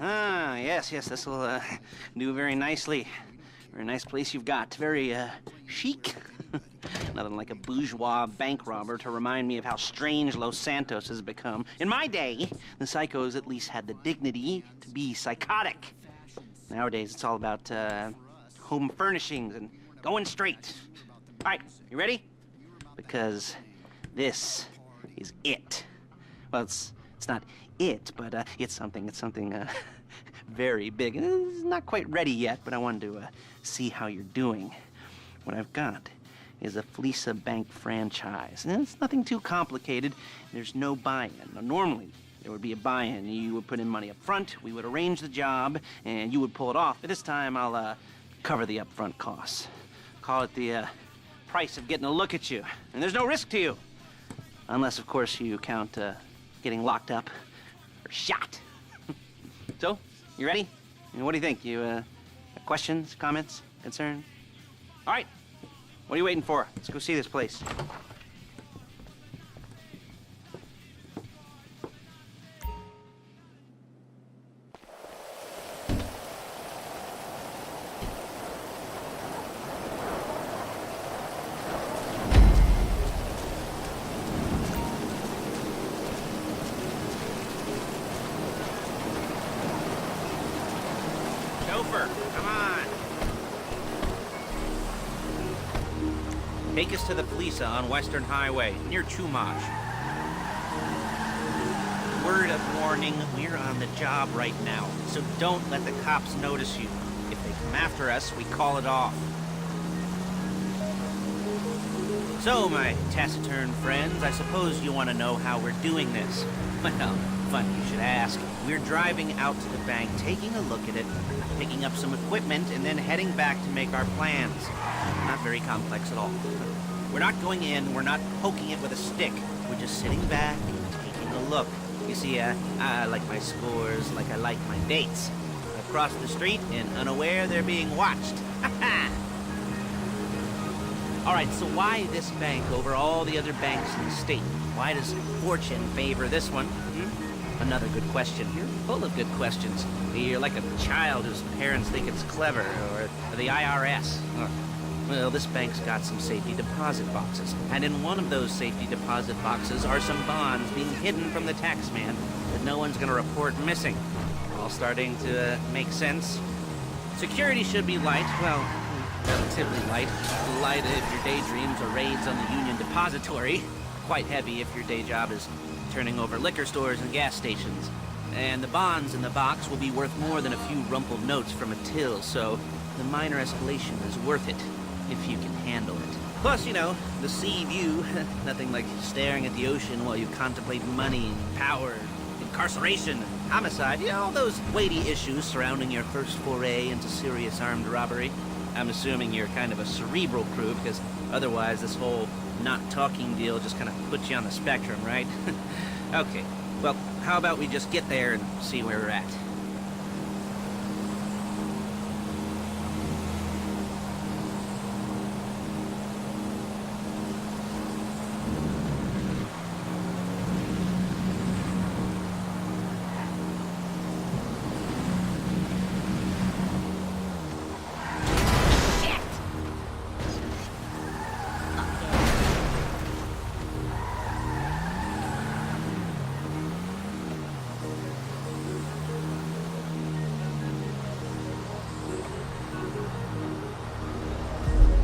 Yes, this'll do very nicely. Very nice place you've got. Very chic. Nothing like a bourgeois bank robber to remind me of how strange Los Santos has become. In my day, the psychos at least had the dignity to be psychotic. Nowadays, it's all about home furnishings and going straight. All right, you ready? Because this is it. Well, it's not it, but it's something very big. It's not quite ready yet, but I wanted to see how you're doing. What I've got is a Fleeca Bank franchise. And it's nothing too complicated. There's no buy-in. Now, normally, there would be a buy-in. You would put in money up front, we would arrange the job, and you would pull it off. But this time, I'll cover the upfront costs. Call it the price of getting a look at you. And there's no risk to you. Unless, of course, you count getting locked up or shot. So, you ready? What do you think? You questions, comments, concerns? All right. What are you waiting for? Let's go see this place. Chauffeur, come on. Take us to the Fleeca on Western Highway, near Chumash. Word of warning, we're on the job right now, so don't let the cops notice you. If they come after us, we call it off. So, my taciturn friends, I suppose you want to know how we're doing this. Well, funny you should ask. We're driving out to the bank, taking a look at it, picking up some equipment, and then heading back to make our plans. Not very complex at all. We're not going in, we're not poking it with a stick. We're just sitting back and taking a look. You see, I like my scores like I like my dates. Across the street and unaware they're being watched. All right, so why this bank over all the other banks in the state? Why does fortune favor this one? Another good question. You're full of good questions. You're like a child whose parents think it's clever, or the IRS. Well, this bank's got some safety deposit boxes, and in one of those safety deposit boxes are some bonds being hidden from the tax man that no one's gonna report missing. All starting to make sense. Security should be light, well, relatively light. Light if your daydreams are raids on the Union Depository. Quite heavy if your day job is turning over liquor stores and gas stations. And the bonds in the box will be worth more than a few rumpled notes from a till, so the minor escalation is worth it, if you can handle it. Plus, you know, the sea view, nothing like staring at the ocean while you contemplate money, power, incarceration, homicide, you know, all those weighty issues surrounding your first foray into serious armed robbery. I'm assuming you're kind of a cerebral crew, because otherwise this whole not talking deal just kind of puts you on the spectrum, right? Okay, well, how about we just get there and see where we're at?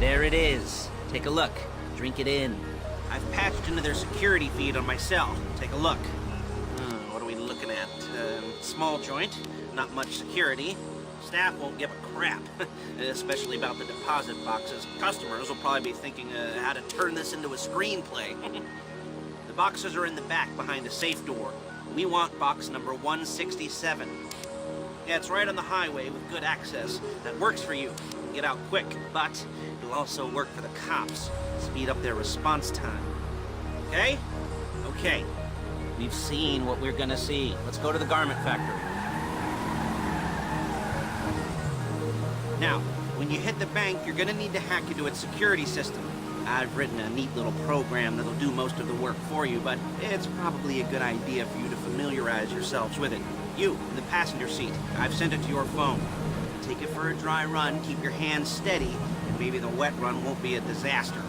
There it is. Take a look. Drink it in. I've patched into their security feed on my cell. Take a look. What are we looking at? Small joint, not much security. Staff won't give a crap, especially about the deposit boxes. Customers will probably be thinking how to turn this into a screenplay. The boxes are in the back behind a safe door. We want box number 167. Yeah, it's right on the highway with good access. That works for you. Get out quick, but it'll also work for the cops. Speed up their response time. Okay? Okay. We've seen what we're gonna see. Let's go to the garment factory. Now, when you hit the bank, you're gonna need to hack into its security system. I've written a neat little program that'll do most of the work for you, but it's probably a good idea for you to familiarize yourselves with it. You, in the passenger seat, I've sent it to your phone. Take it for a dry run, keep your hands steady, and maybe the wet run won't be a disaster.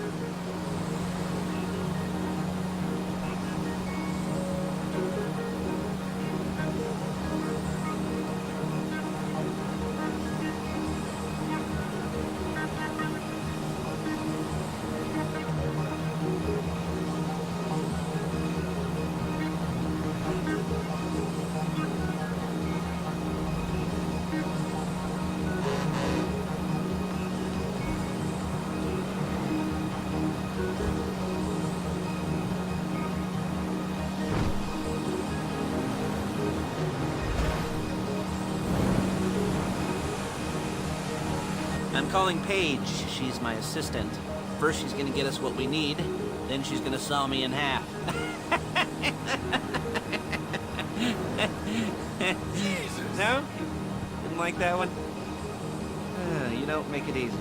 I'm calling Paige. She's my assistant. First she's gonna get us what we need, then she's gonna saw me in half. Jesus! No? Didn't like that one? You don't make it easy.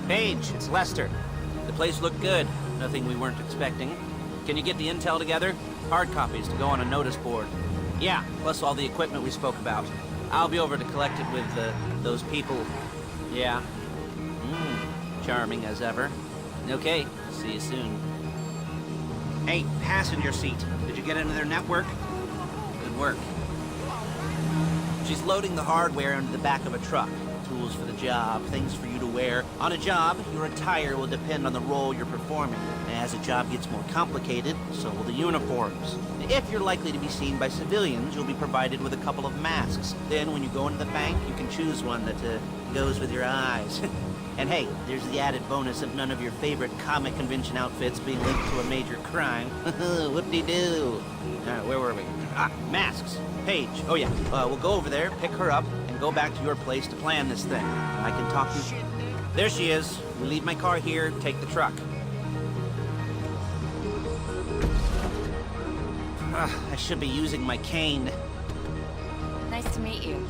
Paige, it's Lester. The place looked good. Nothing we weren't expecting. Can you get the intel together? Hard copies to go on a notice board. Yeah, plus all the equipment we spoke about. I'll be over to collect it with those people. Yeah. Charming as ever. Okay, see you soon. Hey, passenger seat. Did you get into their network? Good work. She's loading the hardware into the back of a truck. Tools for the job, things for you to wear. On a job, your attire will depend on the role you're performing. As the job gets more complicated, so will the uniforms. If you're likely to be seen by civilians, you'll be provided with a couple of masks. Then when you go into the bank, you can choose one that goes with your eyes. And hey, there's the added bonus of none of your favorite comic convention outfits being linked to a major crime. Whoop-de-doo. Where were we? Masks. Paige. Oh yeah, we'll go over there, pick her up, and go back to your place to plan this thing. I can talk to you. There she is. We leave my car here, take the truck. I should be using my cane. Nice to meet you.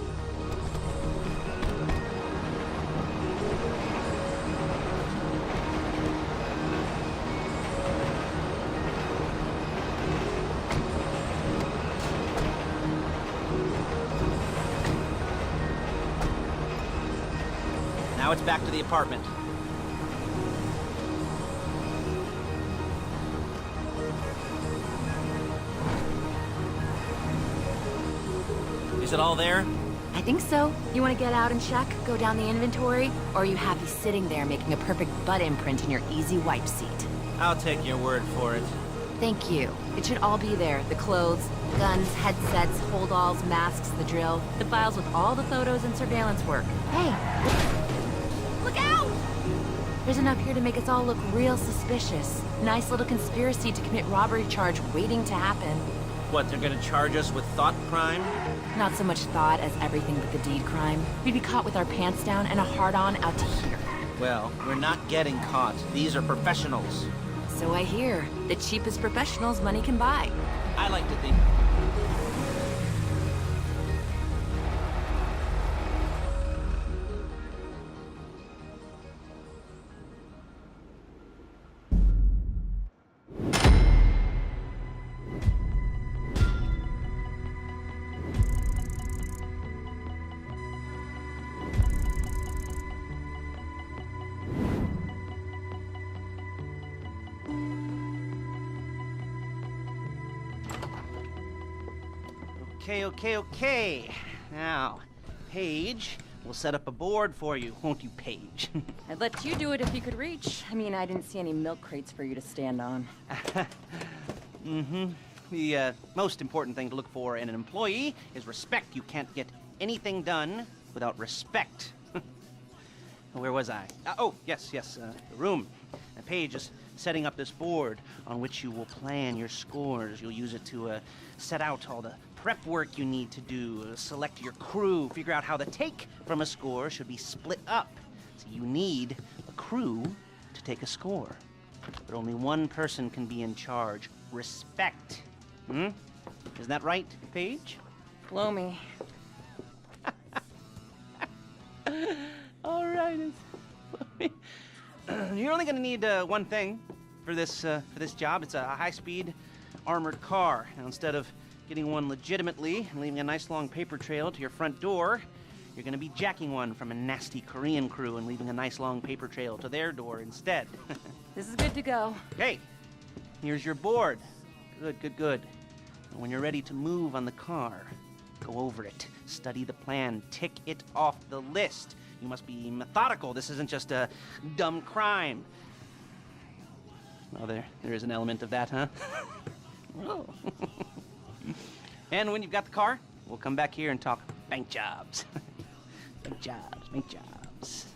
Now it's back to the apartment. Is it all there? I think so. You want to get out and check? Go down the inventory? Or are you happy sitting there making a perfect butt imprint in your easy wipe seat? I'll take your word for it. Thank you. It should all be there. The clothes, guns, headsets, holdalls, masks, the drill. The files with all the photos and surveillance work. Hey! Look out! There's enough here to make us all look real suspicious. Nice little conspiracy to commit robbery charge waiting to happen. What, they're gonna charge us with thought crime? Not so much thought as everything but the deed crime. We'd be caught with our pants down and a hard-on out to here. Well, we're not getting caught. These are professionals. So I hear. The cheapest professionals money can buy. I like to think... Okay. Now, Paige, we'll set up a board for you, won't you, Paige? I'd let you do it if you could reach. I mean, I didn't see any milk crates for you to stand on. The most important thing to look for in an employee is respect. You can't get anything done without respect. Where was I? Yes, the room. Paige is setting up this board on which you will plan your scores. You'll use it to set out all the prep work you need to do, select your crew, figure out how the take from a score should be split up. So you need a crew to take a score. But only one person can be in charge. Respect. Isn't that right, Paige? Blow me. Linus. You're only gonna need one thing for this job. It's a high-speed armored car. Now, instead of getting one legitimately and leaving a nice long paper trail to your front door, you're gonna be jacking one from a nasty Korean crew and leaving a nice long paper trail to their door instead. This is good to go. Okay, here's your board. Good, good, good. And when you're ready to move on the car, go over it, study the plan, tick it off the list. You must be methodical. This isn't just a dumb crime. Oh, there is an element of that, huh? Oh. And when you've got the car, we'll come back here and talk bank jobs. Bank jobs, bank jobs.